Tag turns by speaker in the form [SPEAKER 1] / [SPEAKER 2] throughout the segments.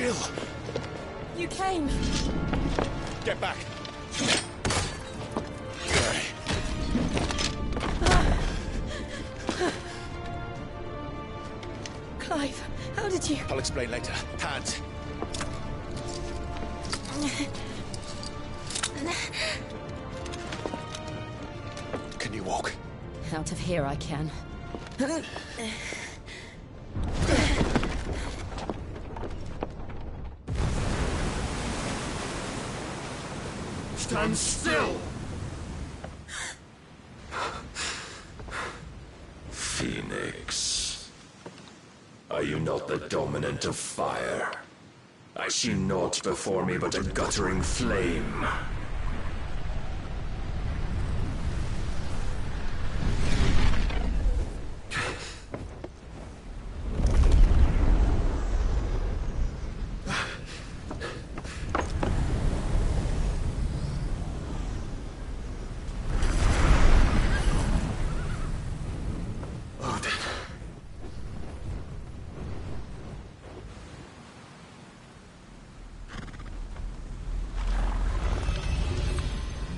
[SPEAKER 1] Jill!
[SPEAKER 2] You came.
[SPEAKER 1] Get back!
[SPEAKER 2] Clive, how did you...
[SPEAKER 1] I'll explain later. Hands! Can you walk?
[SPEAKER 2] Out of here I can.
[SPEAKER 1] Stand still!
[SPEAKER 3] Phoenix. Are you not the dominant of fire? I see naught before me but a guttering flame.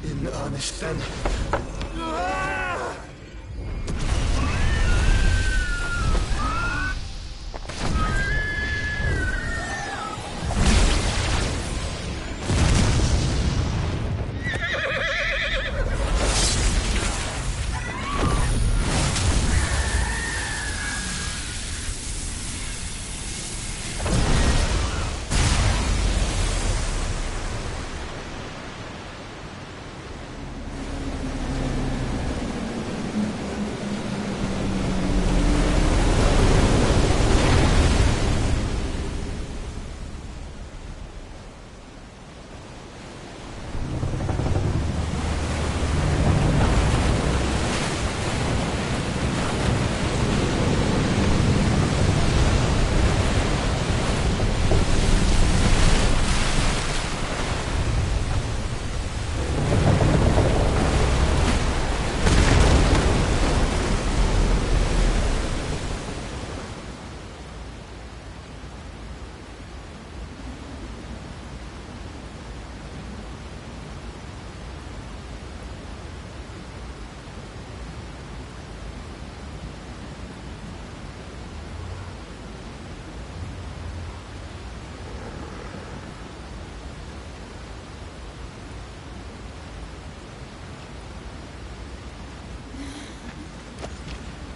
[SPEAKER 1] In earnest, then.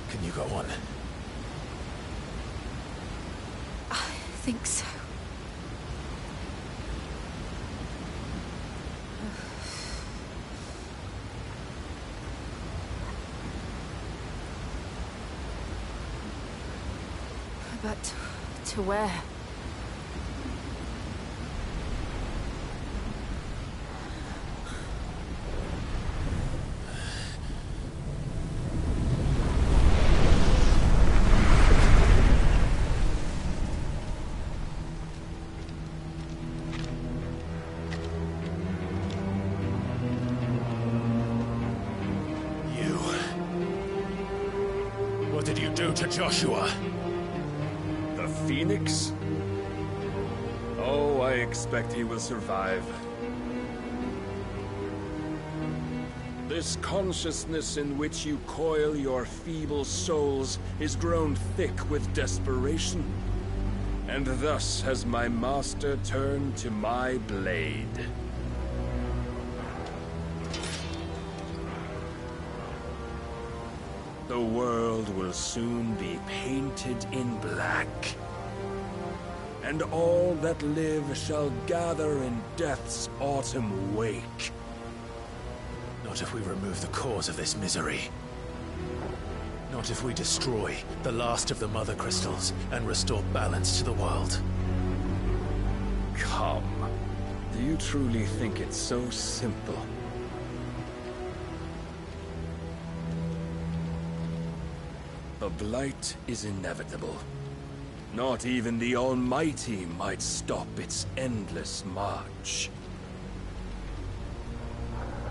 [SPEAKER 1] Can you go on?
[SPEAKER 2] I think so. But to where?
[SPEAKER 1] What did you do to Joshua?
[SPEAKER 3] The Phoenix? Oh, I expect he will survive. This consciousness in which you coil your feeble souls is grown thick with desperation. And thus has my master turned to my blade. The world will soon be painted in black. And all that live shall gather in death's autumn wake.
[SPEAKER 1] Not if we remove the cause of this misery. Not if we destroy the last of the Mother Crystals and restore balance to the world.
[SPEAKER 3] Come. Do you truly think it's so simple? The blight is inevitable. Not even the Almighty might stop its endless march.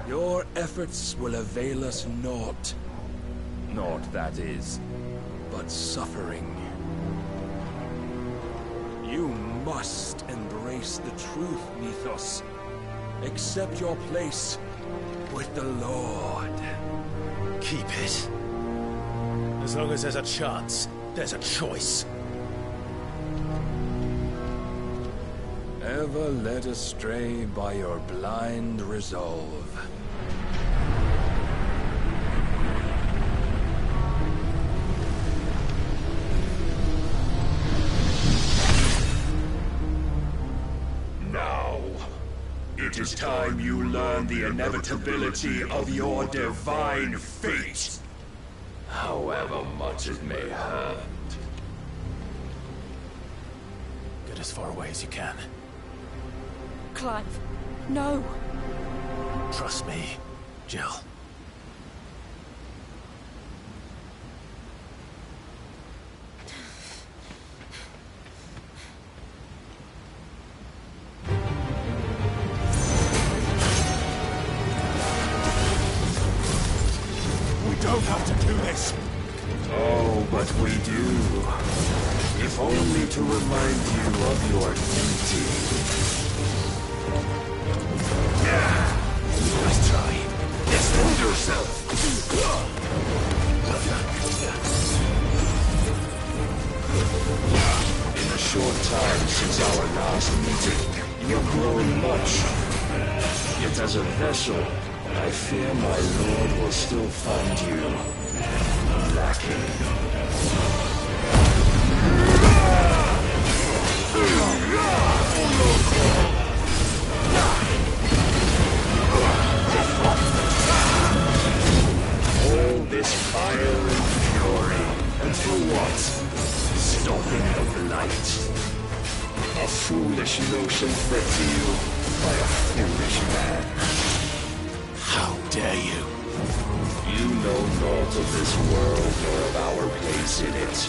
[SPEAKER 3] Your efforts will avail us naught. Naught, that is, but suffering. You must embrace the truth, Mythos. Accept your place with the Lord.
[SPEAKER 1] Keep it. As long as there's a chance, there's a choice.
[SPEAKER 3] Ever led astray by your blind resolve.
[SPEAKER 4] Now, it is time you learn the inevitability of your divine fate, however much it may hurt.
[SPEAKER 1] Get as far away as you can.
[SPEAKER 2] Clive, no.
[SPEAKER 1] Trust me, Jill.
[SPEAKER 4] We don't have to do this. Oh, but we do. If only to remind you of your duty. Nice try. Defend yourself. In the short time since our last meeting, you've grown much. Yet as a vessel, I fear my lord will still find you lacking. All this fire and fury, and for what? Stopping the blight. A foolish notion fed to you by a foolish man.
[SPEAKER 1] How dare you?
[SPEAKER 4] You know naught of this world nor of our place in it.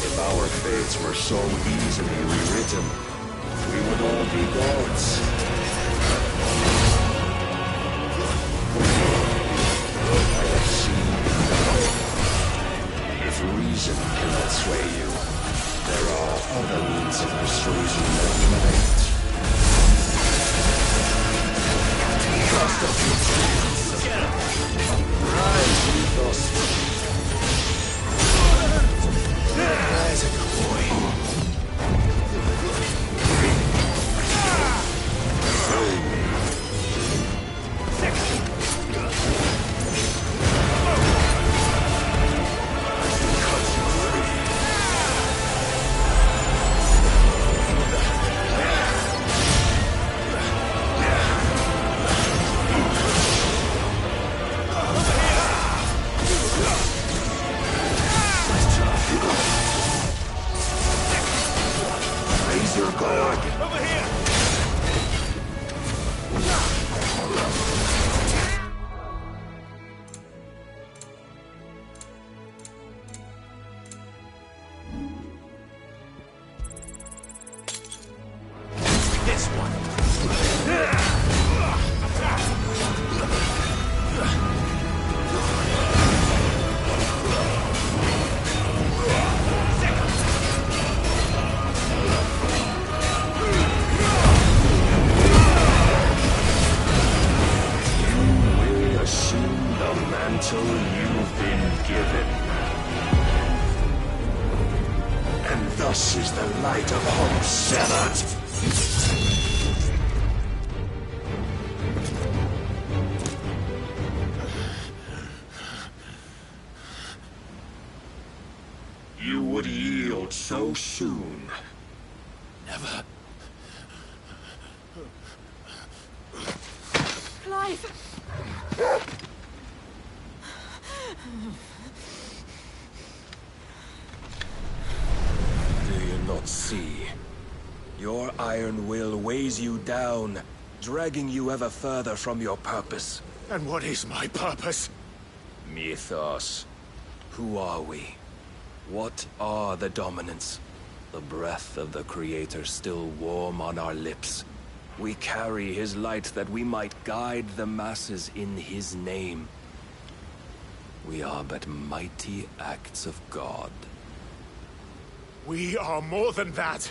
[SPEAKER 4] If our fates were so easily rewritten, we would all be gods. I have seen enough. If reason cannot sway you, there are other means of persuasion that might. Trust us, rise, Mythos.
[SPEAKER 1] There's a boy.
[SPEAKER 4] Your guard.
[SPEAKER 1] Over here! This one.
[SPEAKER 4] Until you've been given. And thus is the light of hope severed. You would yield so soon.
[SPEAKER 1] Never.
[SPEAKER 2] Clive!
[SPEAKER 3] Do you not see? Your iron will weighs you down, dragging you ever further from your purpose.
[SPEAKER 1] And what is my purpose?
[SPEAKER 3] Mythos. Who are we? What are the dominants? The breath of the Creator still warm on our lips. We carry his light that we might guide the masses in his name. We are but mighty acts of God.
[SPEAKER 1] We are more than that.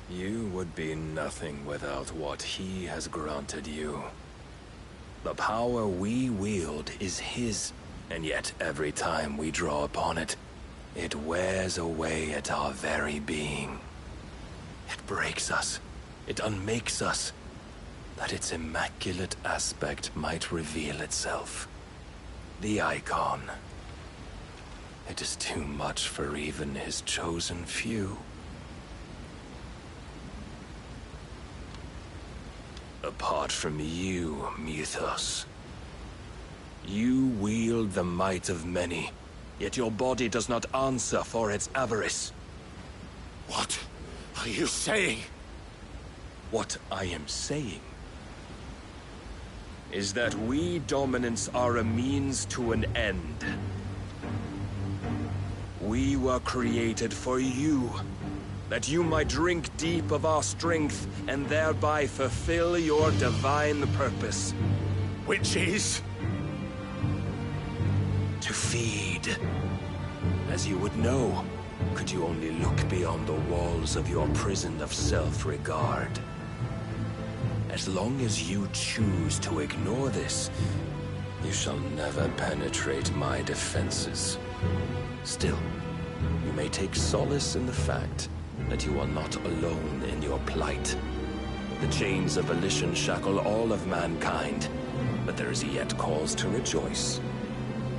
[SPEAKER 3] You would be nothing without what he has granted you. The power we wield is his, and yet every time we draw upon it, it wears away at our very being. It breaks us. It unmakes us, that its immaculate aspect might reveal itself. The icon. It is too much for even his chosen few. Apart from you, Mythos. You wield the might of many, yet your body does not answer for its avarice.
[SPEAKER 1] What are you saying?
[SPEAKER 3] What I am saying is that we dominants are a means to an end. We were created for you, that you might drink deep of our strength and thereby fulfill your divine purpose.
[SPEAKER 1] Which is?
[SPEAKER 3] To feed. As you would know, could you only look beyond the walls of your prison of self-regard. As long as you choose to ignore this, you shall never penetrate my defenses. Still, you may take solace in the fact that you are not alone in your plight. The chains of volition shackle all of mankind, but there is yet cause to rejoice.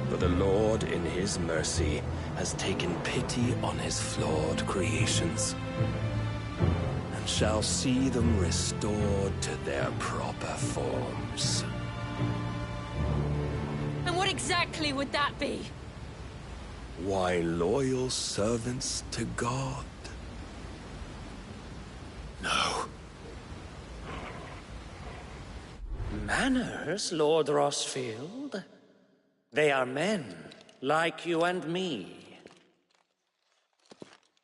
[SPEAKER 3] For the Lord, in his mercy, has taken pity on his flawed creations, and shall see them restored to their proper forms.
[SPEAKER 2] And what exactly would that be?
[SPEAKER 3] Why, loyal servants to God.
[SPEAKER 1] No.
[SPEAKER 5] Manners, Lord Rosfield? They are men, like you and me.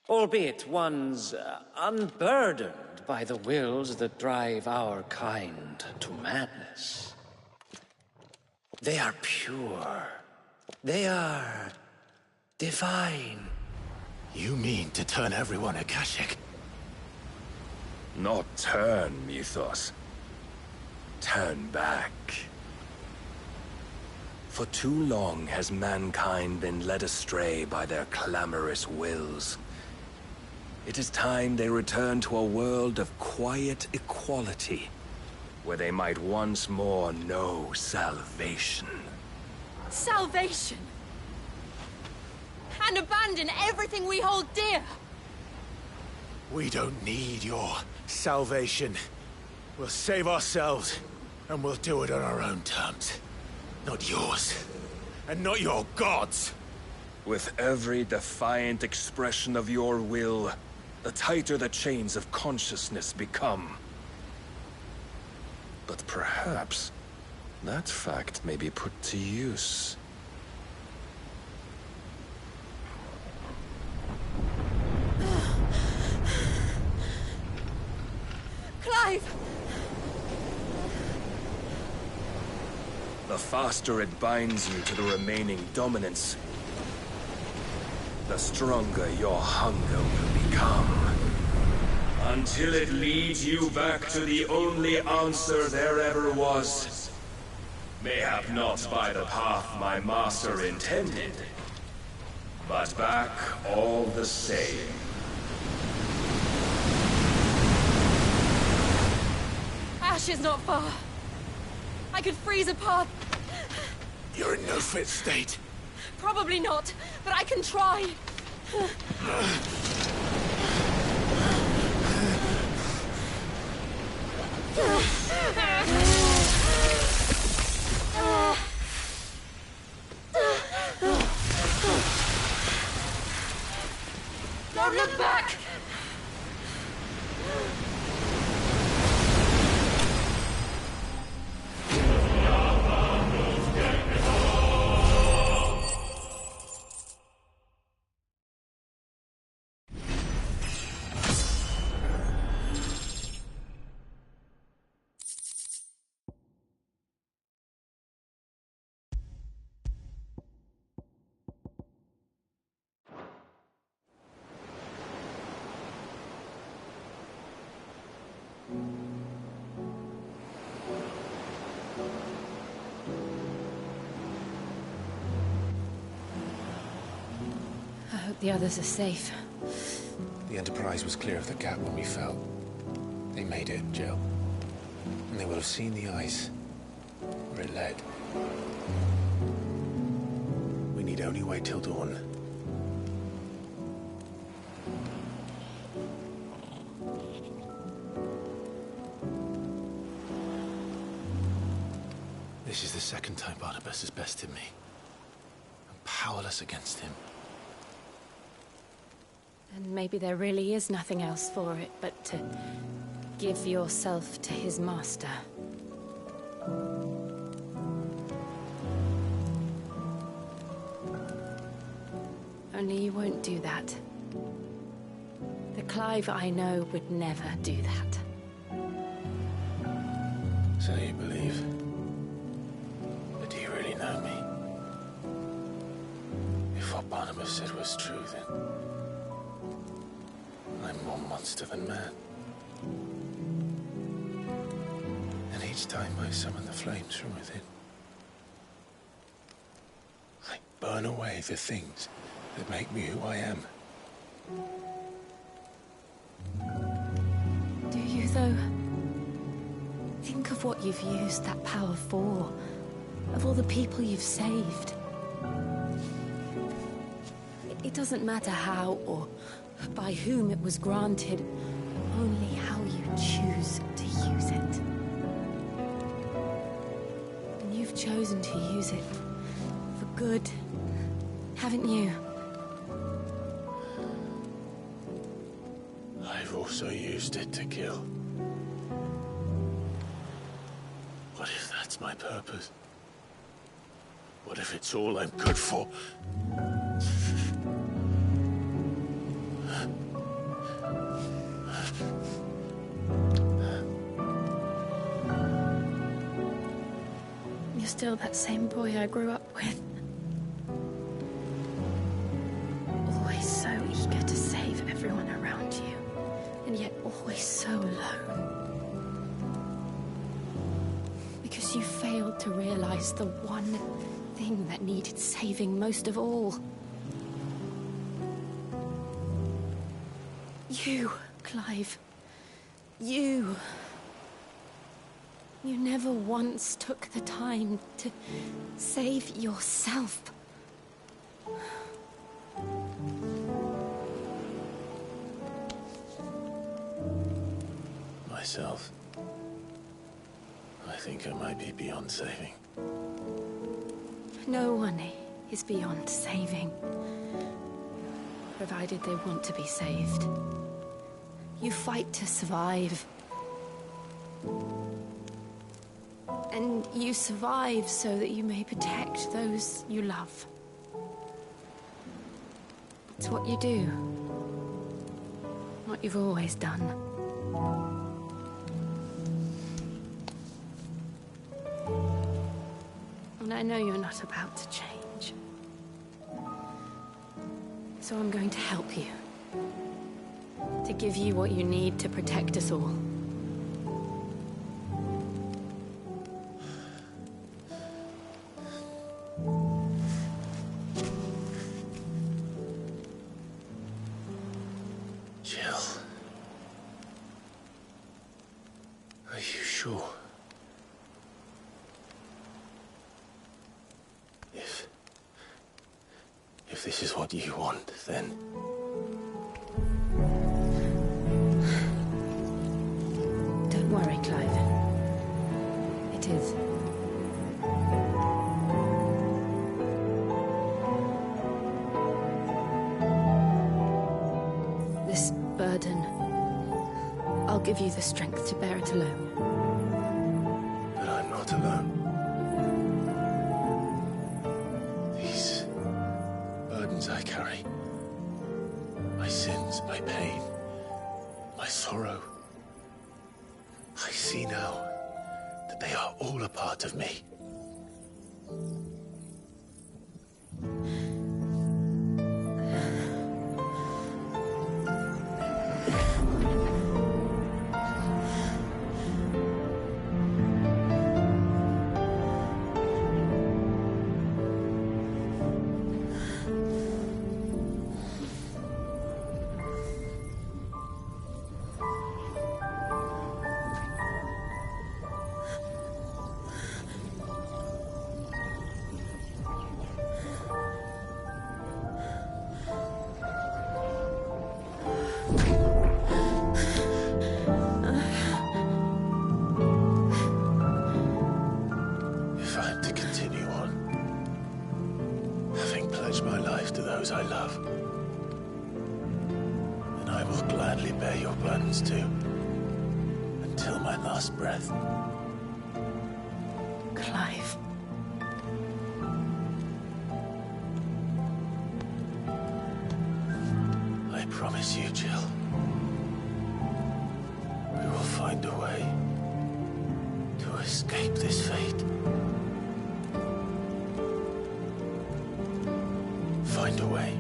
[SPEAKER 5] Albeit ones unburdened by the wills that drive our kind to madness. They are pure. They are divine.
[SPEAKER 1] You mean to turn everyone Akashic?
[SPEAKER 3] Not turn, Mythos. Turn back. For too long has mankind been led astray by their clamorous wills. It is time they return to a world of quiet equality, where they might once more know salvation.
[SPEAKER 2] Salvation! And abandon everything we hold dear!
[SPEAKER 1] We don't need your salvation. We'll save ourselves, and we'll do it on our own terms. Not yours. And not your gods!
[SPEAKER 3] With every defiant expression of your will, the tighter the chains of consciousness become. But perhaps that fact may be put to use.
[SPEAKER 2] Clive!
[SPEAKER 3] The faster it binds you to the remaining dominance, the stronger your hunger will become. Until it leads you back to the only answer there ever was. Mayhap not by the path my master intended, but back all the same.
[SPEAKER 2] Ash is not far. I could freeze a path.
[SPEAKER 1] You're in no fit state.
[SPEAKER 2] Probably not, but I can try. Don't look back! hope the others are safe.
[SPEAKER 1] The Enterprise was clear of the gap when we fell. They made it, Jill. And they will have seen the ice where it led. We need only wait till dawn. This is the second time Barnabas has bested me. I'm powerless against him.
[SPEAKER 2] And maybe there really is nothing else for it but to give yourself to his master. Only you won't do that. The Clive I know would never do that.
[SPEAKER 1] So you believe? But do you really know me? If what Barnabas said was true, then I'm more monster than man. And each time I summon the flames from within, I burn away the things that make me who I am.
[SPEAKER 2] Do you, though? Think of what you've used that power for. Of all the people you've saved. It doesn't matter how or by whom it was granted, only how you choose to use it. And you've chosen to use it for good, haven't you?
[SPEAKER 1] I've also used it to kill. What if that's my purpose? What if it's all I'm good for?
[SPEAKER 2] You're still that same boy I grew up with. Always so eager to save everyone around you, and yet always so alone. Because you failed to realize the one thing that needed saving most of all. You, Clive. You. You never once took the time to save yourself.
[SPEAKER 1] Myself? I think I might be beyond saving.
[SPEAKER 2] No one is beyond saving, provided they want to be saved. You fight to survive. And you survive so that you may protect those you love. It's what you do. What you've always done. And I know you're not about to change. So I'm going to help you. To give you what you need to protect us all.
[SPEAKER 1] Jill. Are you sure? If this is what you want, then...
[SPEAKER 2] Don't worry, Clive. It is. This burden, I'll give you the strength to bear it alone.
[SPEAKER 1] But I'm not alone. These burdens I carry, my sins, my pain, my sorrow, I see now that they are all a part of me. pledge my life to those I love. And I will gladly bear your burdens too, until my last breath.
[SPEAKER 2] Clive.
[SPEAKER 1] I promise you, Jill. We will find a way to escape this fate. Find a way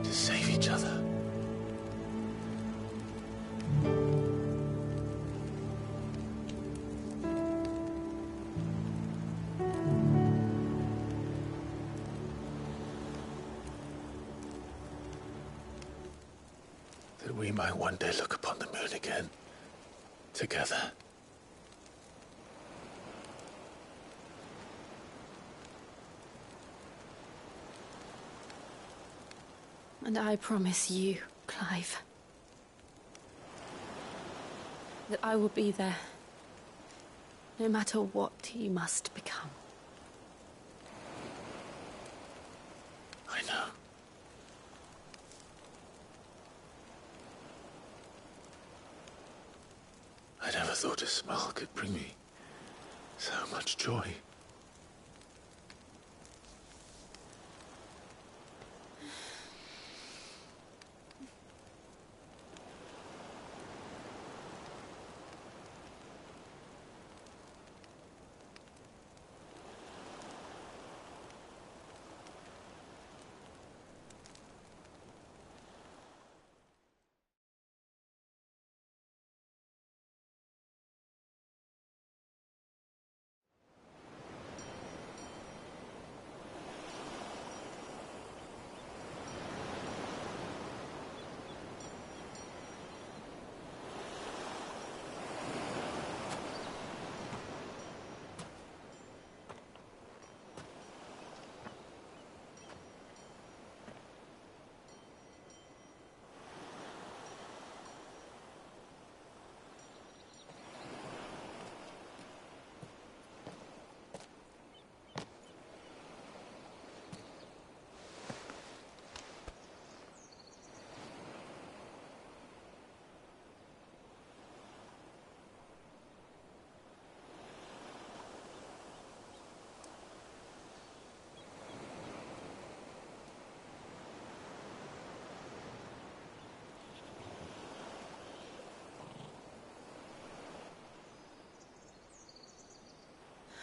[SPEAKER 1] to save each other. That we might one day look upon the moon again, together.
[SPEAKER 2] And I promise you, Clive, that I will be there, no matter what you must become.
[SPEAKER 1] I know. I never thought a smile could bring me so much joy.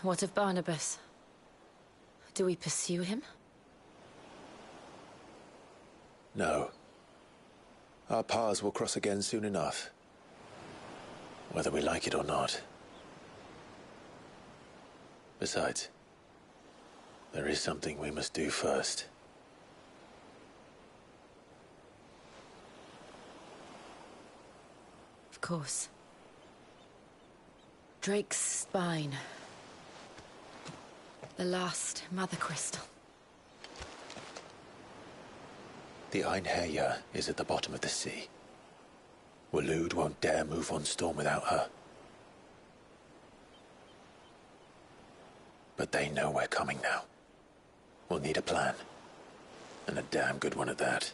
[SPEAKER 2] What of Barnabas? Do we pursue him?
[SPEAKER 1] No. Our paths will cross again soon enough. Whether we like it or not. Besides, there is something we must do first.
[SPEAKER 2] Of course. Drake's spine. The last Mother Crystal.
[SPEAKER 1] The Einherjar is at the bottom of the sea. Waloed won't dare move on Storm without her. But they know we're coming now. We'll need a plan. And a damn good one at that.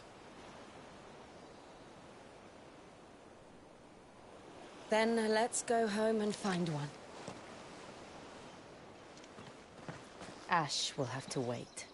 [SPEAKER 2] Then let's go home and find one. Ash will have to wait.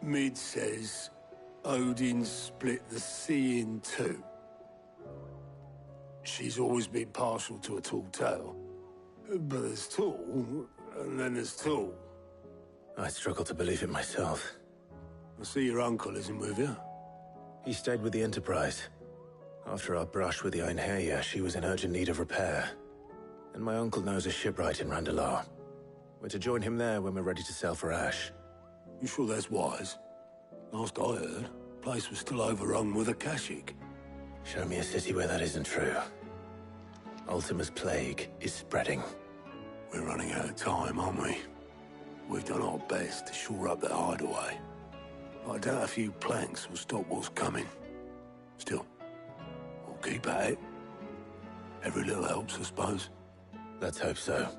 [SPEAKER 6] Mid says Odin split the sea in two. She's always been partial to a tall tale. But there's tall, and then there's tall.
[SPEAKER 1] I struggle to believe it myself.
[SPEAKER 6] I see your uncle isn't with you.
[SPEAKER 1] He stayed with the Enterprise. After our brush with the Einherja, she was in urgent need of repair. And my uncle knows a shipwright in Randalar. We're to join him there when we're ready to sail for Ash.
[SPEAKER 6] You sure that's wise? Last I heard, the place was still overrun with Akashic.
[SPEAKER 1] Show me a city where that isn't true. Ultima's plague is spreading.
[SPEAKER 6] We're running out of time, aren't we? We've done our best to shore up that hideaway. I doubt a few planks will stop what's coming. Still, we'll keep at it. Every little helps, I suppose.
[SPEAKER 1] Let's hope so.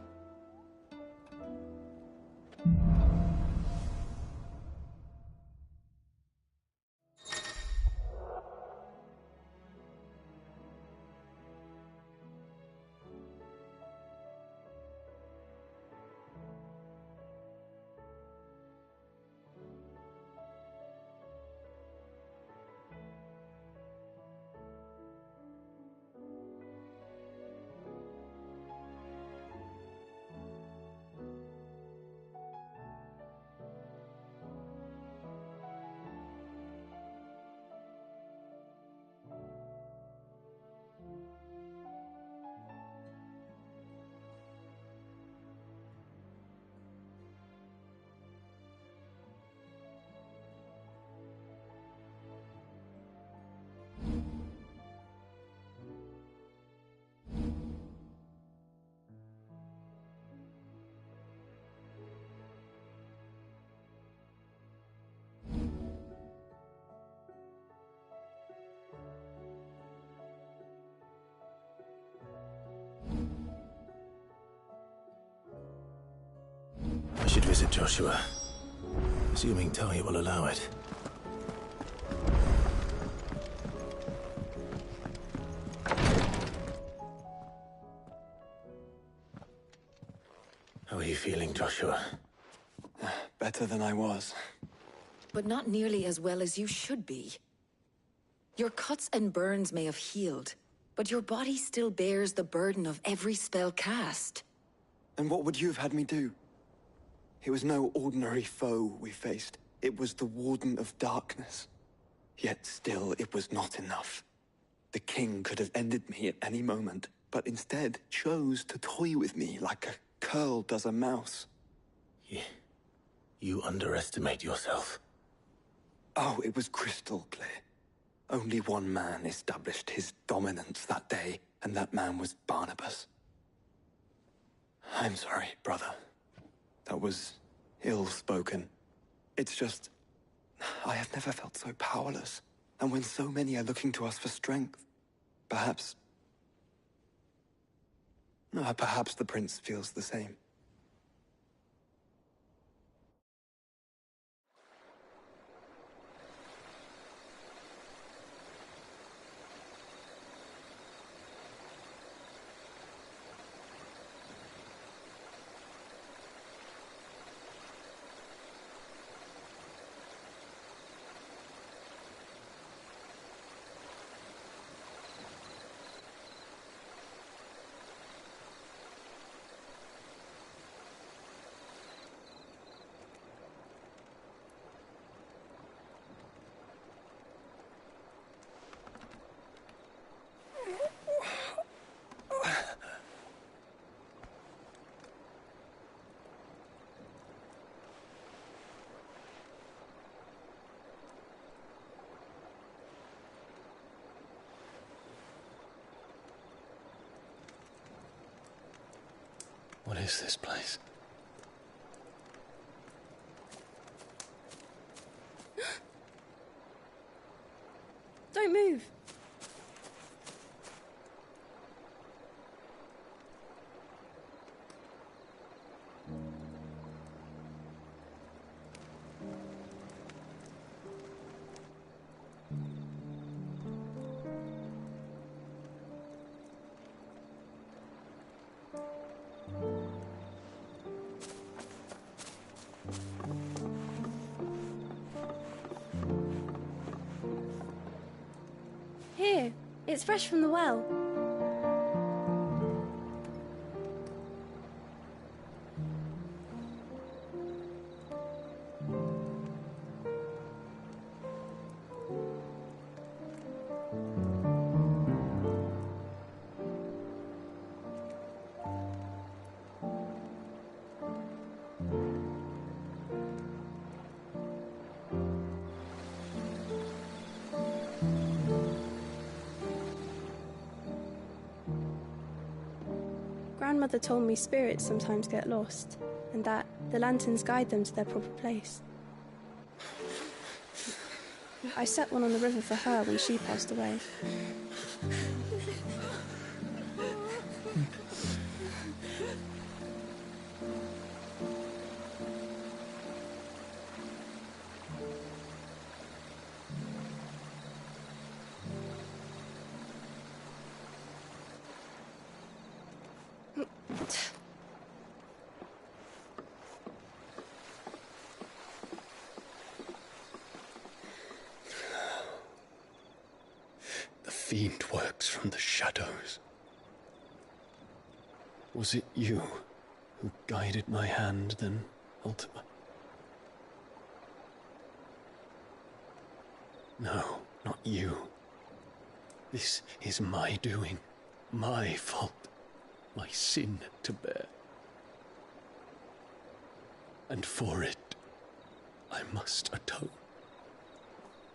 [SPEAKER 1] I should visit Joshua. Assuming Talia will allow it. How are you feeling, Joshua?
[SPEAKER 7] Better than I was.
[SPEAKER 2] But not nearly as well as you should be. Your cuts and burns may have healed, but your body still bears the burden of every spell cast.
[SPEAKER 7] And what would you have had me do? It was no ordinary foe we faced. It was the Warden of Darkness. Yet still, it was not enough. The king could have ended me at any moment, but instead chose to toy with me like a curl does a mouse.
[SPEAKER 1] You underestimate yourself.
[SPEAKER 7] Oh, it was crystal clear. Only one man established his dominance that day, and that man was Barnabas. I'm sorry, brother. That was ill-spoken. It's just, I have never felt so powerless. And when so many are looking to us for strength, perhaps the prince feels the same.
[SPEAKER 1] What is this place?
[SPEAKER 2] Don't move.
[SPEAKER 8] Here, it's fresh from the well. Grandmother told me spirits sometimes get lost, and that the lanterns guide them to their proper place. I set one on the river for her when she passed away.
[SPEAKER 4] The fiend works from the shadows. Was it you who guided my hand then, Ultima? No, not you. This is my doing, my fault, my sin to bear. And for it, I must atone.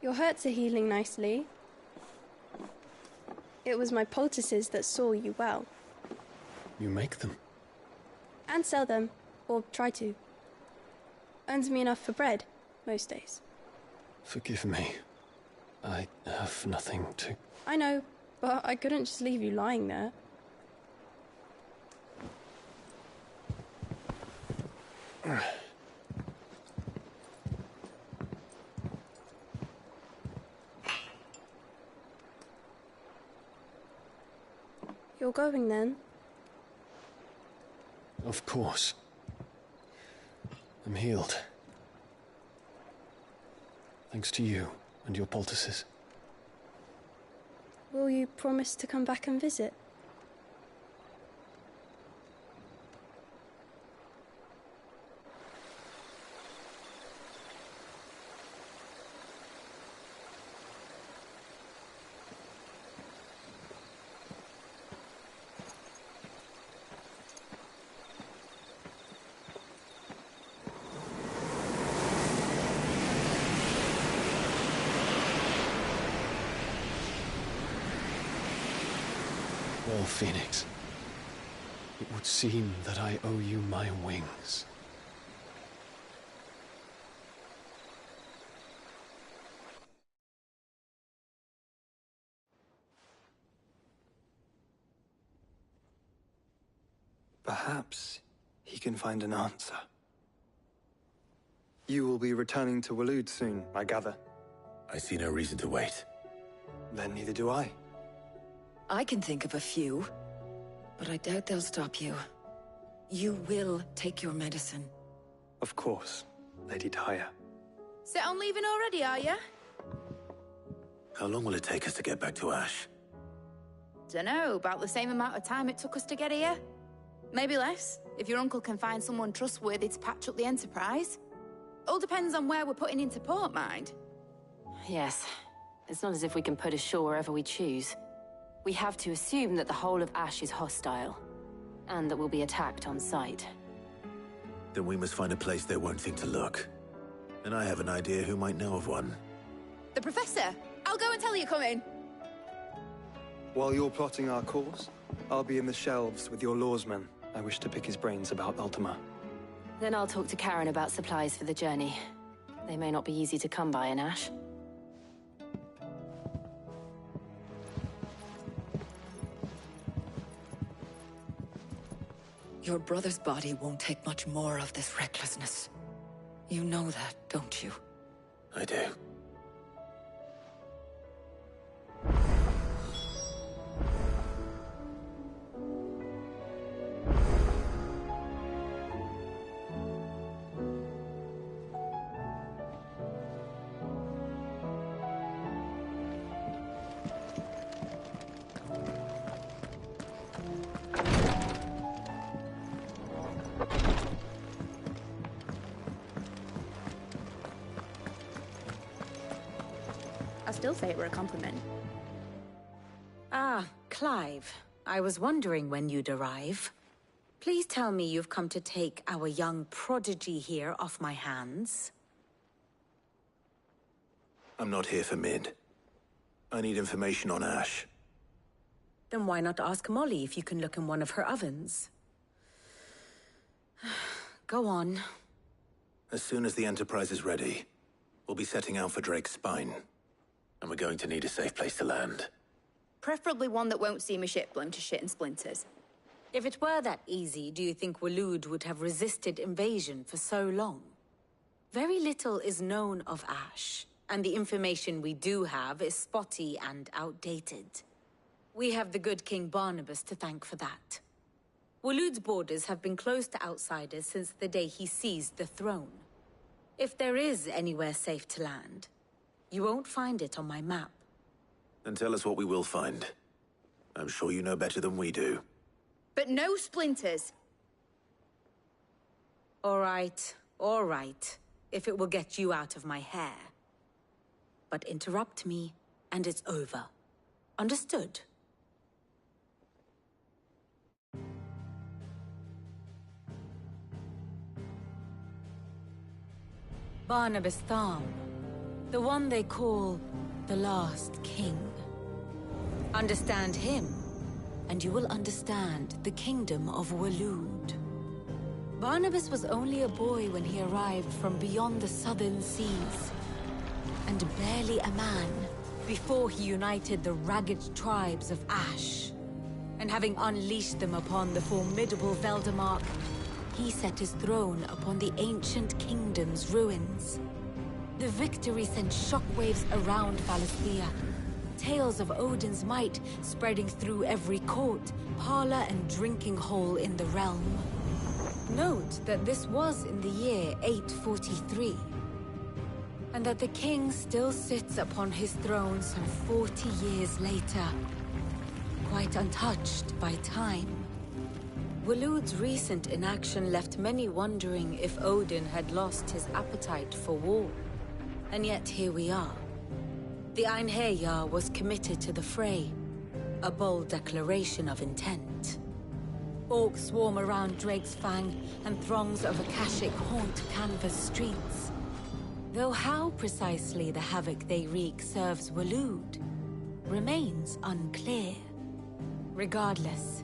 [SPEAKER 8] Your hurts are healing nicely. It was my poultices that saw you well.
[SPEAKER 4] You make them?
[SPEAKER 8] And sell them, or try to. Earns me enough for bread, most days.
[SPEAKER 4] Forgive me. I have nothing to...
[SPEAKER 8] I know, but I couldn't just leave you lying there. You're going then?
[SPEAKER 4] Of course. I'm healed. Thanks to you and your poultices.
[SPEAKER 8] Will you promise to come back and visit?
[SPEAKER 4] Well, Phoenix, it would seem that I owe you my wings.
[SPEAKER 7] Perhaps he can find an answer. You will be returning to Waloed soon, I gather.
[SPEAKER 6] I see no reason to wait.
[SPEAKER 7] Then neither do I.
[SPEAKER 2] I can think of a few, but I doubt they'll stop you. You will take your medicine.
[SPEAKER 7] Of course, Lady Daya.
[SPEAKER 9] Set on leaving already, are you?
[SPEAKER 6] How long will it take us to get back to Ash?
[SPEAKER 9] Dunno, about the same amount of time it took us to get here. Maybe less, if your uncle can find someone trustworthy to patch up the Enterprise. All depends on where we're putting into port, mind.
[SPEAKER 10] Yes. It's not as if we can put ashore wherever we choose. We have to assume that the whole of Ash is hostile, and that we'll be attacked on sight.
[SPEAKER 6] Then we must find a place they won't think to look. And I have an idea who might know of one.
[SPEAKER 9] The Professor! I'll go and tell you come in.
[SPEAKER 7] While you're plotting our course, I'll be in the shelves with your lawsman. I wish to pick his brains about Ultima.
[SPEAKER 10] Then I'll talk to Karen about supplies for the journey. They may not be easy to come by in Ash.
[SPEAKER 2] Your brother's body won't take much more of this recklessness. You know that, don't you?
[SPEAKER 6] I do.
[SPEAKER 9] I still say it were a compliment.
[SPEAKER 11] Ah, Clive. I was wondering when you'd arrive. Please tell me you've come to take our young prodigy here off my hands.
[SPEAKER 6] I'm not here for Mid. I need information on Ash.
[SPEAKER 11] Then why not ask Molly if you can look in one of her ovens? Go on.
[SPEAKER 1] As soon as the Enterprise is ready, we'll be setting out for Drake's Spine. And we're going to need a safe place to land.
[SPEAKER 9] Preferably one that won't see my ship blown to shit and splinters.
[SPEAKER 11] If it were that easy, do you think Waloed would have resisted invasion for so long? Very little is known of Ash, and the information we do have is spotty and outdated. We have the good King Barnabas to thank for that. Waloed's borders have been closed to outsiders since the day he seized the throne. If there is anywhere safe to land, you won't find it on my map.
[SPEAKER 1] Then tell us what we will find. I'm sure you know better than we do.
[SPEAKER 9] But no splinters!
[SPEAKER 11] All right, if it will get you out of my hair. But interrupt me, and it's over. Understood? Barnabas Tham, the one they call the Last King. Understand him, and you will understand the kingdom of Waloed. Barnabas was only a boy when he arrived from beyond the southern seas, and barely a man before he united the ragged tribes of Ash. And having unleashed them upon the formidable Veldamark, he set his throne upon the ancient kingdom's ruins. The victory sent shockwaves around Valisthea, tales of Odin's might spreading through every court, parlor, and drinking hole in the realm. Note that this was in the year 843, and that the king still sits upon his throne some 40 years later, quite untouched by time. Waloed's recent inaction left many wondering if Odin had lost his appetite for war. And yet here we are. The Einherjar was committed to the fray, a bold declaration of intent. Orcs swarm around Drake's Fang, and throngs of Akashic haunt Canvas streets. Though how precisely the havoc they wreak serves Waloed remains unclear. Regardless,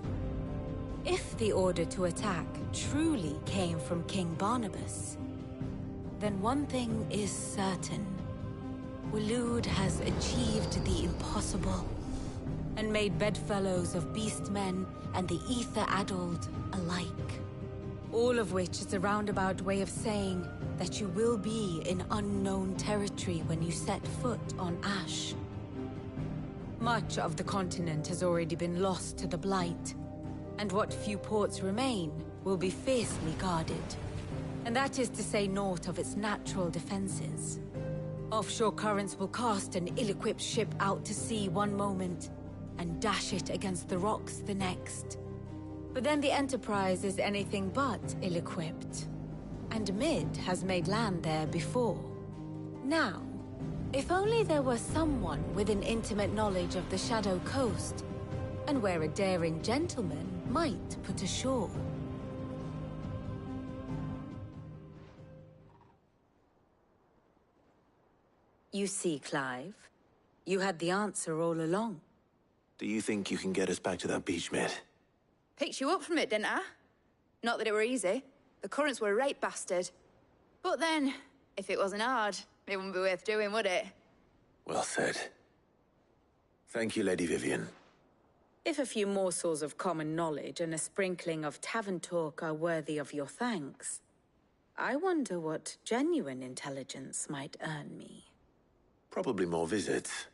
[SPEAKER 11] if the order to attack truly came from King Barnabas, then one thing is certain. Waloed has achieved the impossible, and made bedfellows of beastmen and the ether-addled alike. All of which is a roundabout way of saying that you will be in unknown territory when you set foot on Ash. Much of the continent has already been lost to the Blight, and what few ports remain will be fiercely guarded. And that is to say naught of its natural defenses. Offshore currents will cast an ill-equipped ship out to sea one moment, and dash it against the rocks the next. But then the Enterprise is anything but ill-equipped. And Mid has made land there before. Now, if only there were someone with an intimate knowledge of the Shadow Coast, and where a daring gentleman might put ashore. You see, Clive, you had the answer all along.
[SPEAKER 1] Do you think you can get us back to that beach, Mid?
[SPEAKER 9] Picked you up from it, didn't I? Not that it were easy. The currents were a right bastard. But then, if it wasn't hard, it wouldn't be worth doing, would it?
[SPEAKER 1] Well said. Thank you, Lady Vivian.
[SPEAKER 11] If a few morsels of common knowledge and a sprinkling of tavern talk are worthy of your thanks, I wonder what genuine intelligence might earn me.
[SPEAKER 1] Probably more visits.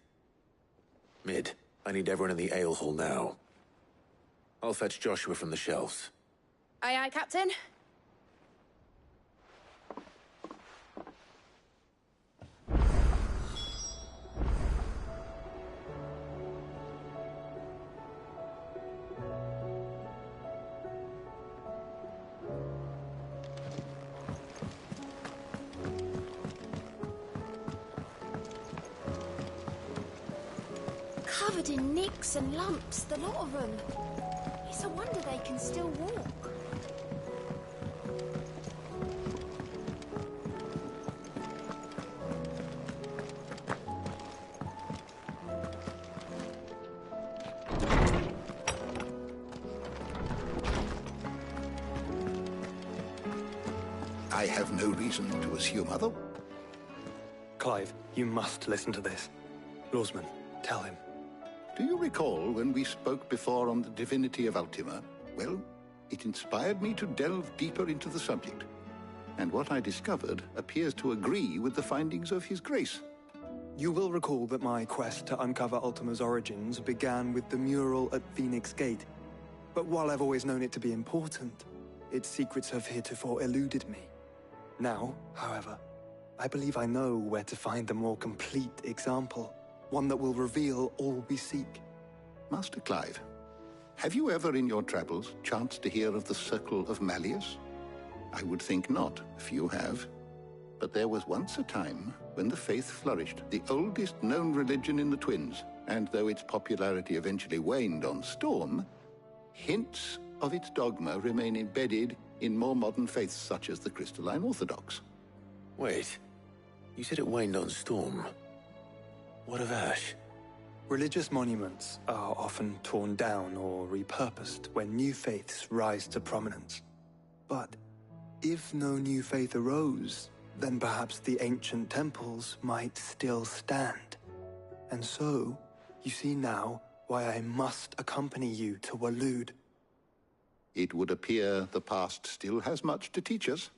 [SPEAKER 1] Mid, I need everyone in the ale hall now. I'll fetch Joshua from the shelves.
[SPEAKER 9] Aye, aye, Captain.
[SPEAKER 12] Covered in nicks and lumps, the lot of them. It's a wonder they can still walk.
[SPEAKER 13] I have no reason to assume other.
[SPEAKER 7] Clive, you must listen to this. Lawsman, tell him.
[SPEAKER 13] Do you recall when we spoke before on the divinity of Ultima? Well, it inspired me to delve deeper into the subject. And what I discovered appears to agree with the findings of His Grace.
[SPEAKER 7] You will recall that my quest to uncover Ultima's origins began with the mural at Phoenix Gate. But while I've always known it to be important, its secrets have heretofore eluded me. Now, however, I believe I know where to find the more complete example, one that will reveal all we seek.
[SPEAKER 13] Master Clive, have you ever in your travels chanced to hear of the Circle of Malleus? I would think not, if you have. But there was once a time when the faith flourished, the oldest known religion in the Twins, and though its popularity eventually waned on Storm, hints of its dogma remain embedded in more modern faiths such as the Crystalline Orthodox.
[SPEAKER 6] Wait, you said it waned on Storm. What of Ash?
[SPEAKER 7] Religious monuments are often torn down or repurposed when new faiths rise to prominence. But if no new faith arose, then perhaps the ancient temples might still stand. And so, you see now why I must accompany you to Waloed.
[SPEAKER 13] It would appear the past still has much to teach us,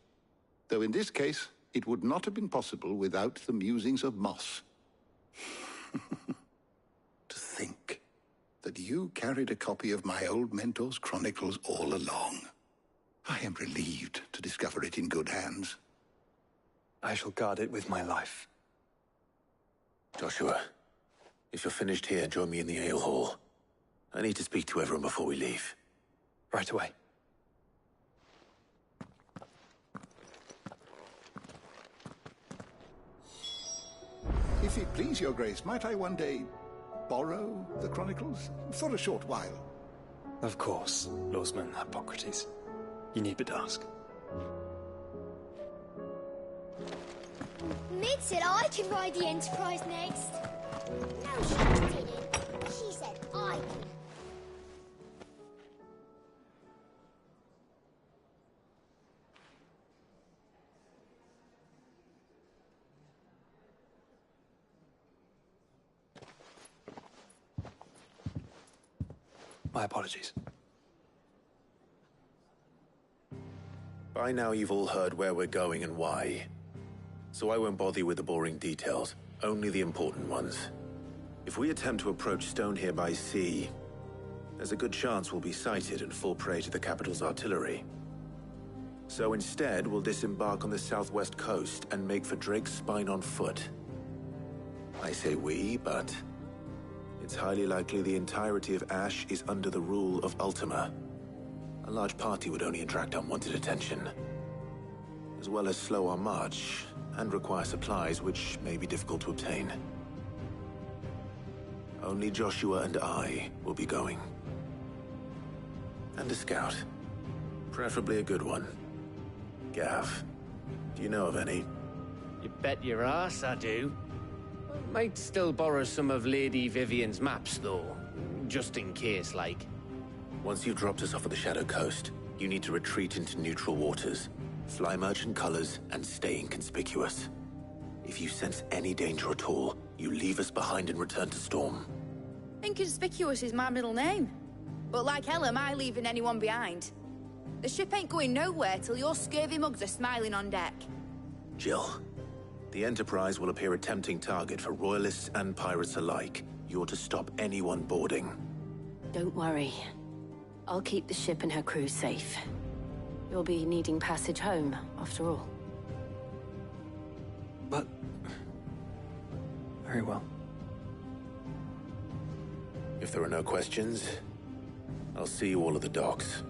[SPEAKER 13] though in this case, it would not have been possible without the musings of Moss. To think that you carried a copy of my old mentor's chronicles all along. I am relieved to discover it in good hands.
[SPEAKER 7] I shall guard it with my life.
[SPEAKER 6] Joshua, if you're finished here, join me in the ale hall. I need to speak to everyone before we leave.
[SPEAKER 7] Right away.
[SPEAKER 13] If it please your grace, might I one day borrow the chronicles for a short while?
[SPEAKER 7] Of course, Lawsman Hippocrates. You need but ask.
[SPEAKER 12] Mid said I can ride the Enterprise next. No, she didn't. She said I can.
[SPEAKER 7] My apologies.
[SPEAKER 6] By now you've all heard where we're going and why. So I won't bother you with the boring details, only the important ones. If we attempt to approach Stone here by sea, there's a good chance we'll be sighted and fall prey to the capital's artillery. So instead, we'll disembark on the southwest coast and make for Drake's Spine on foot. I say we, but it's highly likely the entirety of Ash is under the rule of Ultima. A large party would only attract unwanted attention, as well as slow our march and require supplies which may be difficult to obtain. Only Joshua and I will be going. And a scout. Preferably a good one. Gav, do you know of any?
[SPEAKER 14] You bet your ass I do. Might still borrow some of Lady Vivian's maps, though. Just in case, like.
[SPEAKER 6] Once you've dropped us off at the Shadow Coast, you need to retreat into neutral waters, fly merchant colors, and stay inconspicuous. If you sense any danger at all, you leave us behind and return to Storm.
[SPEAKER 9] Inconspicuous is my middle name. But like hell am I leaving anyone behind. The ship ain't going nowhere till your scurvy mugs are smiling on deck.
[SPEAKER 6] Jill, the Enterprise will appear a tempting target for royalists and pirates alike. You're to stop anyone boarding.
[SPEAKER 10] Don't worry. I'll keep the ship and her crew safe. You'll be needing passage home, after all.
[SPEAKER 7] But... very well.
[SPEAKER 6] If there are no questions, I'll see you all at the docks.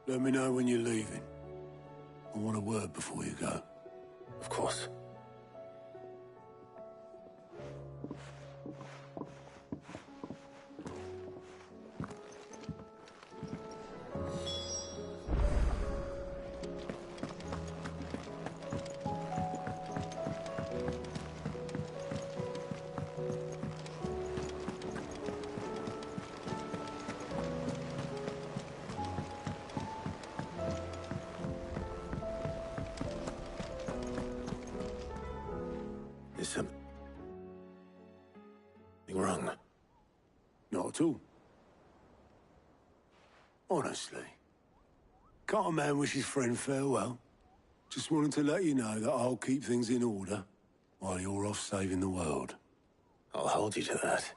[SPEAKER 6] Let me know when you're leaving. I want a word before you go. Of course. Is something wrong? Not at all. Honestly. Can't a man wish his friend farewell? Just wanted to let you know that I'll keep things in order while you're off saving the world.
[SPEAKER 1] I'll hold you to that.